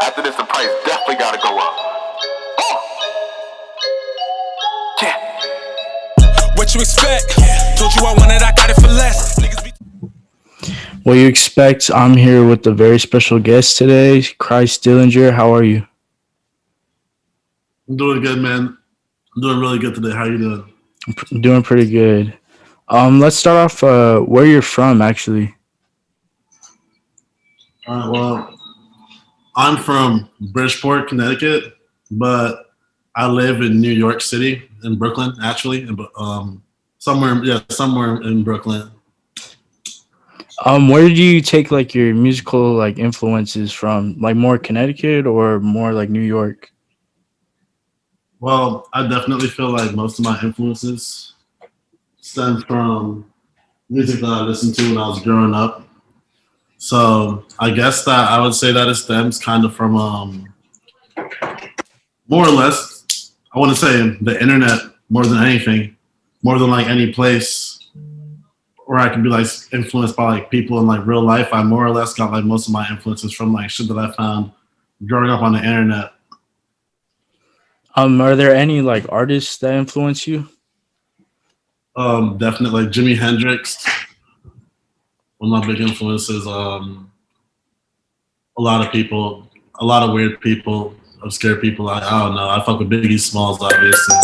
After this, the price definitely gotta go up. Yeah. What you expect? Told you I wanted, I got it for less. What you expect? I'm here with a very special guest today, Christ Dillinger. How are you? I'm doing good, man. I'm doing really good today. How you doing? I'm doing pretty good. Let's start off where you're from, actually. All right, well, I'm from Bridgeport, Connecticut, but I live in New York City, in Brooklyn, actually, somewhere in Brooklyn. Where did you take like your musical like influences from? Like more Connecticut or more like New York? Well, I definitely feel like most of my influences stem from music that I listened to when I was growing up. So I guess that I would say that it stems kind of from more or less, I want to say the internet more than anything, more than like any place where I can be like influenced by like people in like real life. I more or less got like most of my influences from like shit that I found growing up on the internet. Are there any like artists that influence you? Definitely like Jimi Hendrix. One of my big influences. A lot of people, a lot of weird people, obscure people. I don't know. I fuck with Biggie Smalls, obviously.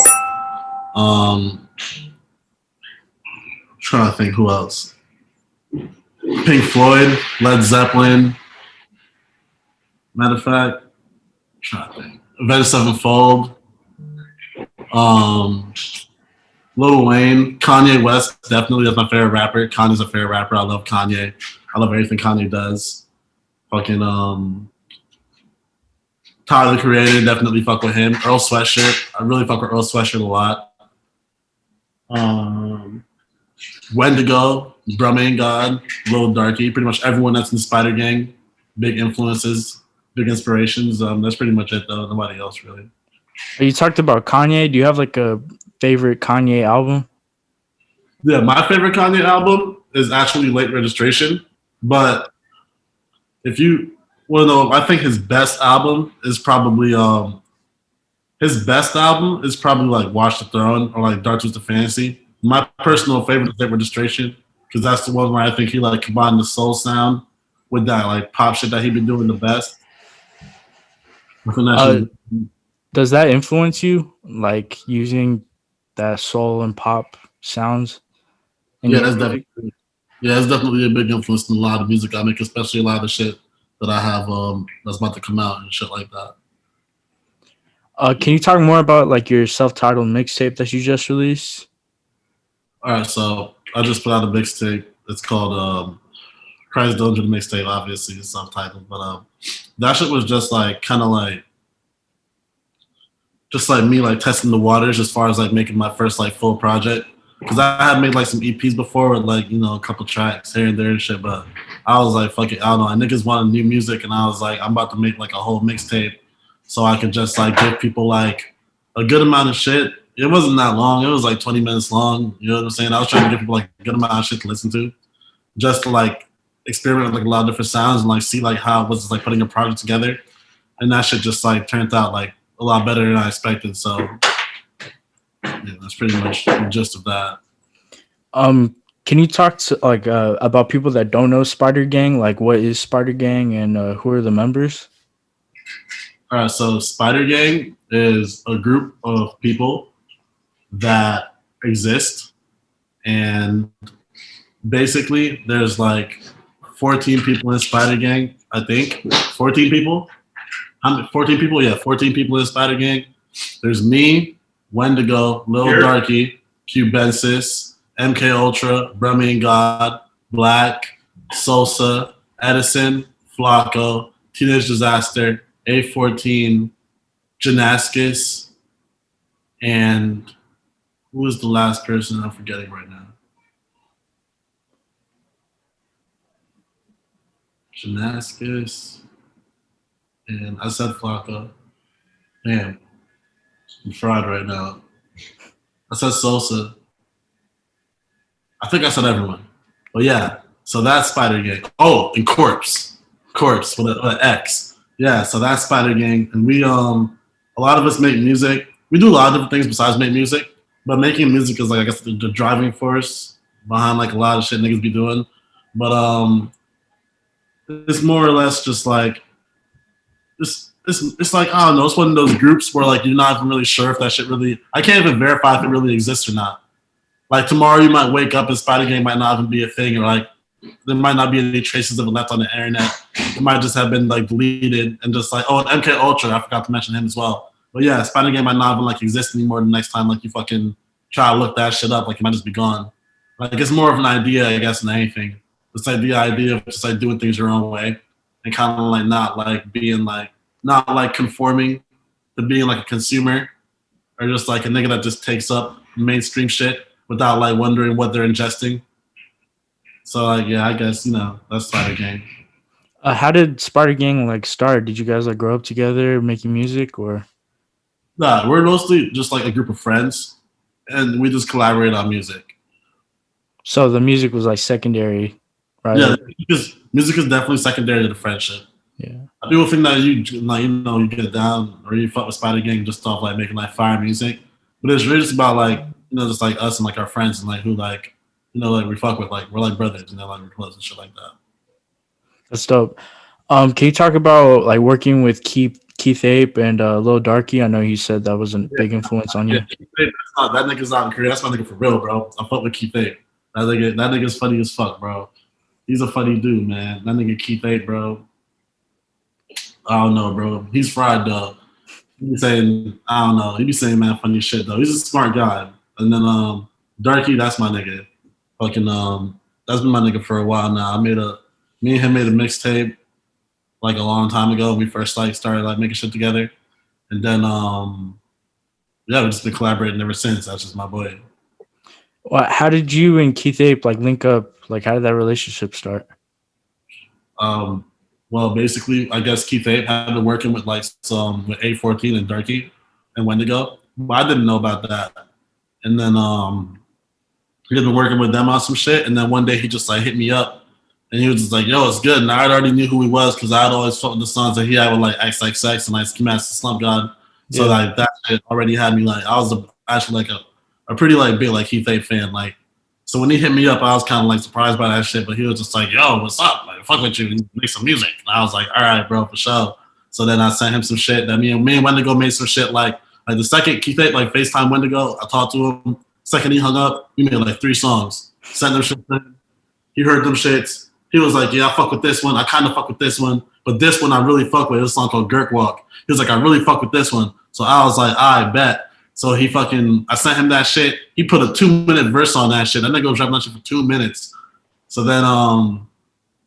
Trying to think who else. Pink Floyd, Led Zeppelin. Matter of fact, trying to think. Avenged Sevenfold. Lil Wayne, Kanye West, definitely that's my favorite rapper. Kanye's a favorite rapper. I love Kanye. I love everything Kanye does. Fucking Tyler the Creator, definitely fuck with him. Earl Sweatshirt, I really fuck with Earl Sweatshirt a lot. Wendigo, Brahmin God, Lil Darky, pretty much everyone that's in Spider Gang, big influences, big inspirations. That's pretty much it though. Nobody else really. You talked about Kanye. Do you have like a favorite Kanye album? Yeah, my favorite Kanye album is actually Late Registration. But if you want to know, I think his best album is probably like Watch the Throne or like Dark Twisted Fantasy. My personal favorite is Late Registration because that's the one where I think he like combined the soul sound with that like pop shit that he been doing the best. Does that influence you, like using that soul and pop sounds? That's definitely a big influence in a lot of music I make, especially a lot of the shit that I have that's about to come out and shit like that. Can you talk more about like your self-titled mixtape that you just released? All right, so I just put out a mixtape. It's called Christ Dillinger the mixtape. Obviously, it's self-titled, but that shit was just like kind of like me like testing the waters as far as like making my first like full project. Because I had made like some EPs before with like, you know, a couple tracks here and there and shit, but I was like, fuck it, I don't know. Niggas wanted new music and I was like, I'm about to make like a whole mixtape so I could just like give people like a good amount of shit. It wasn't that long. It was like 20 minutes long. You know what I'm saying? I was trying to give people like a good amount of shit to listen to just to like experiment with like a lot of different sounds and like see like how it was like putting a project together. And that shit just like turned out like a lot better than I expected. So yeah, that's pretty much the gist of that. Can you talk to like about people that don't know Spider Gang? Like, what is Spider Gang and who are the members? All right, so Spider Gang is a group of people that exist, and basically there's like 14 people in Spider Gang. I think 14 people. 14 people, yeah, 14 people in Spider Gang. There's me, Wendigo, Lil Darky, Cubensis, MK Ultra, Brahmin God, Black, Sosa, Edison, Flacco, Teenage Disaster, A14, Janaskis, and who is the last person I'm forgetting right now? Janaskis, and I said Flacco. Damn. I'm fried right now. I said Sosa. I think I said everyone. But yeah, so that's Spider Gang. Oh, and Corpse with an X. Yeah, so that's Spider Gang, and we a lot of us make music. We do a lot of different things besides make music, but making music is like I guess the driving force behind like a lot of shit niggas be doing. But it's more or less just like it's like I don't know. It's one of those groups where like you're not even really sure if that shit really. I can't even verify if it really exists or not. Like tomorrow you might wake up and Spider Gang might not even be a thing, or like there might not be any traces of it left on the internet. It might just have been like deleted and just like, oh, and MK Ultra, I forgot to mention him as well. But yeah, Spider Game might not even like exist anymore the next time like you fucking try to look that shit up, like it might just be gone. Like it's more of an idea, I guess, than anything. It's like the idea of just like doing things your own way and kind of like not like conforming to being like a consumer or just like a nigga that just takes up mainstream shit without like wondering what they're ingesting. So like yeah, I guess that's Spider Gang. How did Spider Gang like start? Did you guys like grow up together making music or? Nah, we're mostly just like a group of friends, and we just collaborate on music. So the music was like secondary, right? Yeah, because music is definitely secondary to the friendship. Yeah. People think that you you get down or you fuck with Spider Gang just off like making like fire music, but it's really just about like just like us and like our friends and like who like like we fuck with, like we're like brothers, like we're close and shit like that. That's dope. Can you talk about like working with Keith Ape and Lil Darky? I know you said that was a big influence on you. Yeah, Keith Ape, that nigga's not in Korea. That's my nigga for real, bro. I fuck with Keith Ape. That nigga's funny as fuck, bro. He's a funny dude, man. That nigga Keith Ape, bro. I don't know, bro. He's fried, though. He be saying, I don't know. He be saying mad funny shit, though. He's a smart guy. And then Darky, that's my nigga. Fucking that's been my nigga for a while now. Me and him made a mixtape like a long time ago. We first like started like making shit together, and then yeah, we've just been collaborating ever since. That's just my boy. Well, how did you and Keith Ape like link up? Like, how did that relationship start? Well, basically, I guess Keith Ape had been working with like with A14 and Darky and Wendigo, but I didn't know about that. And then he had been working with them on some shit, and then one day he just like hit me up, and he was just like, "Yo, it's good." And I already knew who he was because I had always felt the songs that he had with like XXX and like Ski Master Slump God. So like that shit already had me like I was actually like a pretty like big like Keith Ape fan. Like, so when he hit me up, I was kind of like surprised by that shit. But he was just like, "Yo, what's up? Like, fuck with you, make some music." And I was like, "All right, bro, for sure." So then I sent him some shit that me and Wendigo made some shit like the second Keith Ape like FaceTime Wendigo, I talked to him. Second he hung up, we made like 3 songs. Sent them shit. He heard them shits. He was like, "Yeah, I fuck with this one. I kind of fuck with this one, but this one I really fuck with. This song called Girk Walk." He was like, "I really fuck with this one." So I was like, "I bet." So I sent him that shit. He put a 2-minute verse on that shit. That nigga was rapping that shit for 2 minutes. So then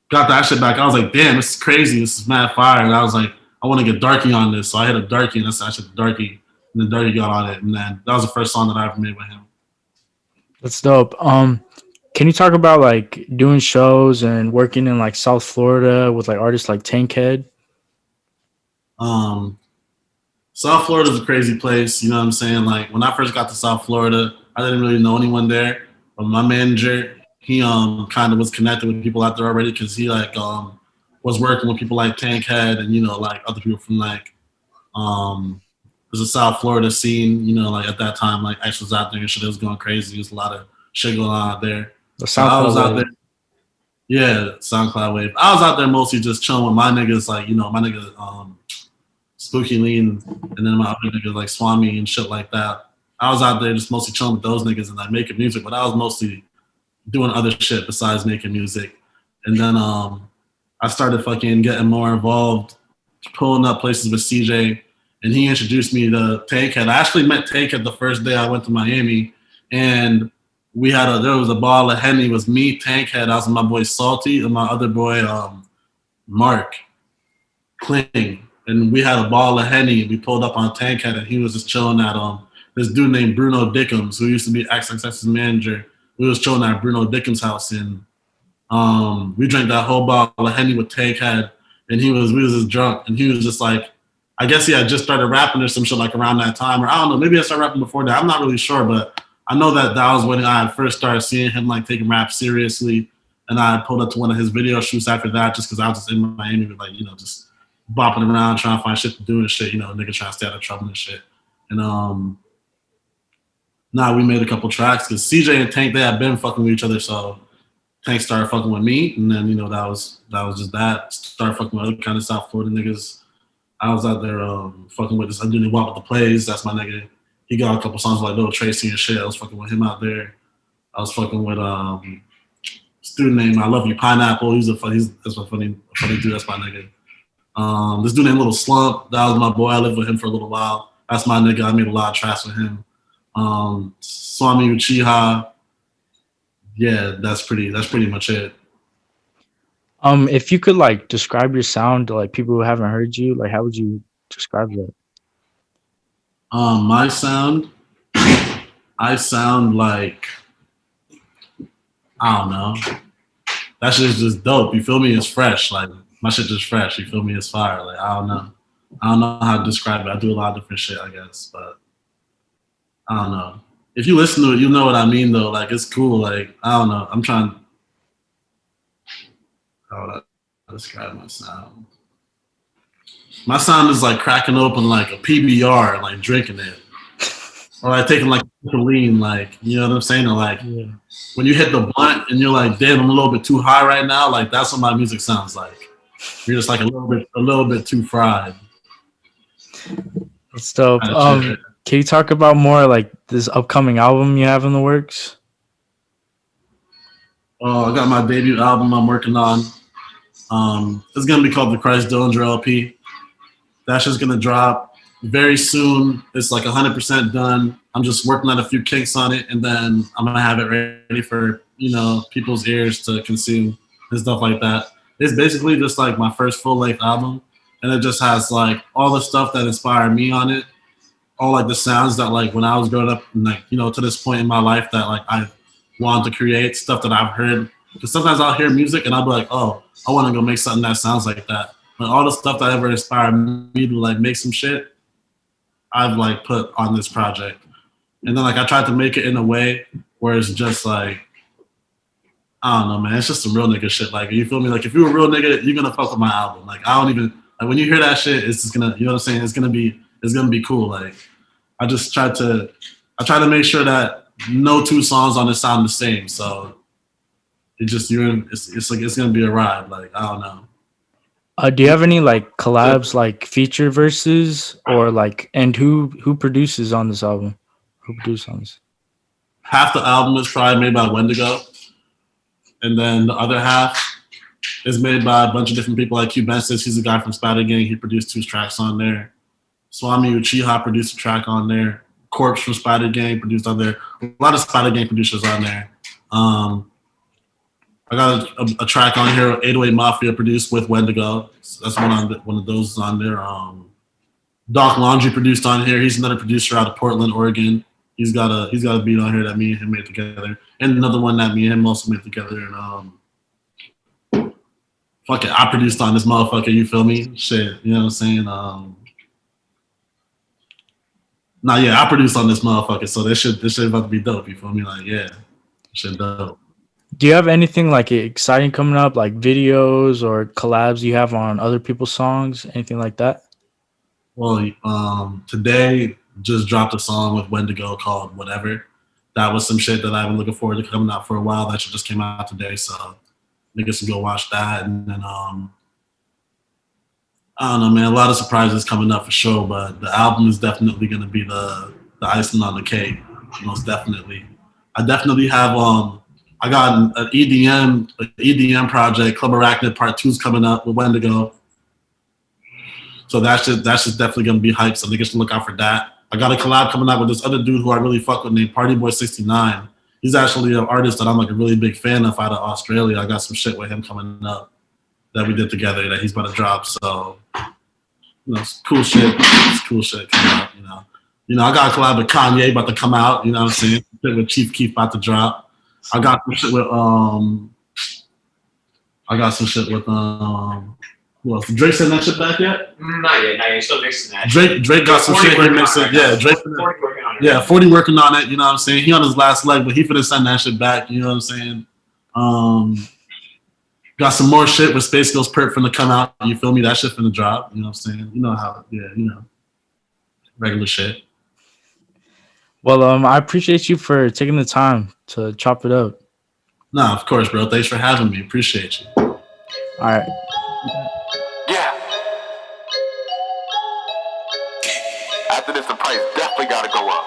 got that shit back. I was like, "Damn, this is crazy. This is mad fire." And I was like, "I want to get Darky on this." So I hit a Darky and I sent that shit to Darky. And then Darky got on it. And then that was the first song that I ever made with him. That's dope. Can you talk about like doing shows and working in like South Florida with like artists like Tankhead? South Florida is a crazy place. You know what I'm saying? Like when I first got to South Florida, I didn't really know anyone there. But my manager, he kind of was connected with people out there already because he like was working with people like Tankhead and like other people from like there's a South Florida scene. Like at that time, like X was out there and shit. It was going crazy. There's a lot of shit going on out there. So I was out there. Yeah, SoundCloud Wave. I was out there mostly just chilling with my niggas, like my niggas Spooky Lean, and then my other niggas like Swami and shit like that. I was out there just mostly chilling with those niggas and like making music, but I was mostly doing other shit besides making music. And then I started fucking getting more involved, pulling up places with CJ, and he introduced me to Tankhead. I actually met Tankhead the first day I went to Miami, and there was a bottle of Hennessy. It was me, Tankhead. I was with my boy Salty and my other boy Mark Kling. And we had a bottle of Henny. We pulled up on Tankhead, and he was just chilling at this dude named Bruno Dickums, who used to be XXX's manager. We was chilling at Bruno Dickums' house, and we drank that whole bottle of Henny with Tankhead, and we was just drunk, and he was just like, I guess he had just started rapping or some shit like around that time, or I don't know, maybe I started rapping before that. I'm not really sure, but I know that was when I first started seeing him like taking rap seriously, and I pulled up to one of his video shoots after that just because I was just in Miami with like just bopping around trying to find shit to do and shit. You know, nigga trying to stay out of trouble and shit. And we made a couple tracks because CJ and Tank, they had been fucking with each other, so Tank started fucking with me, and then that was just that. Started fucking with other kind of South Florida niggas. I was out there fucking with this. I didn't walk with the plays. That's my nigga. He got a couple songs like Little Tracy and shit. I was fucking with him out there. I was fucking with student named I Love You Pineapple. That's a funny dude. That's my nigga. This dude named Little Slump. That was my boy. I lived with him for a little while. That's my nigga. I made a lot of tracks with him. Swami Uchiha. Yeah, that's pretty much it. If you could like describe your sound to like people who haven't heard you, like how would you describe that? My sound, I sound like, I don't know. That shit's just dope. You feel me? It's fresh. Like my shit just fresh. You feel me? It's fire. Like I don't know how to describe it. I do a lot of different shit, I guess, but I don't know. If you listen to it, you know what I mean though. Like it's cool. Like I don't know. I'm trying. How would I describe my sound? My sound is like cracking open like a PBR and like drinking it, or like taking like lean, like you know what I'm saying? Or like when you hit the blunt and you're like, damn, I'm a little bit too high right now. Like that's what my music sounds like. You're just like a little bit too fried. That's dope. Can you talk about more like this upcoming album you have in the works? Oh, I got my debut album I'm working on. It's gonna be called the Christ Dillinger LP. That's just gonna drop very soon. It's like 100% done. I'm just working on a few kinks on it, and then I'm gonna have it ready for people's ears to consume and stuff like that. It's basically just like my first full length album, and it just has like all the stuff that inspired me on it, all like the sounds that like when I was growing up, and like to this point in my life that like I wanted to create stuff that I've heard. Because sometimes I'll hear music and I'll be like, oh, I want to go make something that sounds like that. But all the stuff that ever inspired me to like make some shit, I've like put on this project. And then like I tried to make it in a way where it's just like, I don't know, man. It's just some real nigga shit. Like, you feel me? Like if you're a real nigga, you're gonna fuck with my album. Like I don't even like when you hear that shit, it's just gonna, you know what I'm saying? It's gonna be cool. Like I try to make sure that no two songs on it sound the same. So it's gonna be a ride. Like I don't know. Do you have any like collabs, like feature verses, or like, and who produces on this album? Who produced on this? Half the album is probably made by Wendigo, and then the other half is made by a bunch of different people. Like Cubensis, he's a guy from Spider Gang. He produced 2 tracks on there. Swami Uchiha produced a track on there. Corpse from Spider Gang produced on there. A lot of Spider Gang producers on there. I got a track on here, 808 Mafia produced with Wendigo. So that's one of those on there. Doc Laundry produced on here. He's another producer out of Portland, Oregon. He's got a beat on here that me and him made together, and another one that me and him also made together. And fuck it, I produced on this motherfucker. You feel me? Shit, you know what I'm saying? I produced on this motherfucker. So this shit about to be dope. You feel me? Like shit dope. Do you have anything like exciting coming up, like videos or collabs you have on other people's songs, anything like that? Well, today just dropped a song with Wendigo called Whatever. That was some shit that I've been looking forward to coming out for a while. That shit just came out today, so niggas can go watch that. And then I don't know, man. A lot of surprises coming up for sure, but the album is definitely gonna be the icing on the cake, most definitely. I definitely have I got an EDM project, Club Arachnid Part 2 is coming up with Wendigo. So that's just definitely gonna be hype. So niggas can look out for that. I got a collab coming out with this other dude who I really fuck with named Party Boy 69. He's actually an artist that I'm like a really big fan of out of Australia. I got some shit with him coming up that we did together that he's about to drop. So it's cool shit. It's cool shit coming out, I got a collab with Kanye about to come out, you know what I'm saying? With Chief Keef about to drop. I got some shit with who else? Drake sent that shit back yet? Not yet. You're still mixing that. Drake got some shit he mixing. Yeah, Drake. 40 working on it. Yeah, 40 working on it. You know what I'm saying? He on his last leg, but he finna send that shit back. You know what I'm saying? got some more shit with Space Ghost Perp finna come out. You feel me? That shit finna drop. You know what I'm saying? You know how, yeah, you know, regular shit. Well, I appreciate you for taking the time to chop it up. Nah, of course, bro. Thanks for having me. Appreciate you. All right. Yeah. After this, the price definitely gotta go up.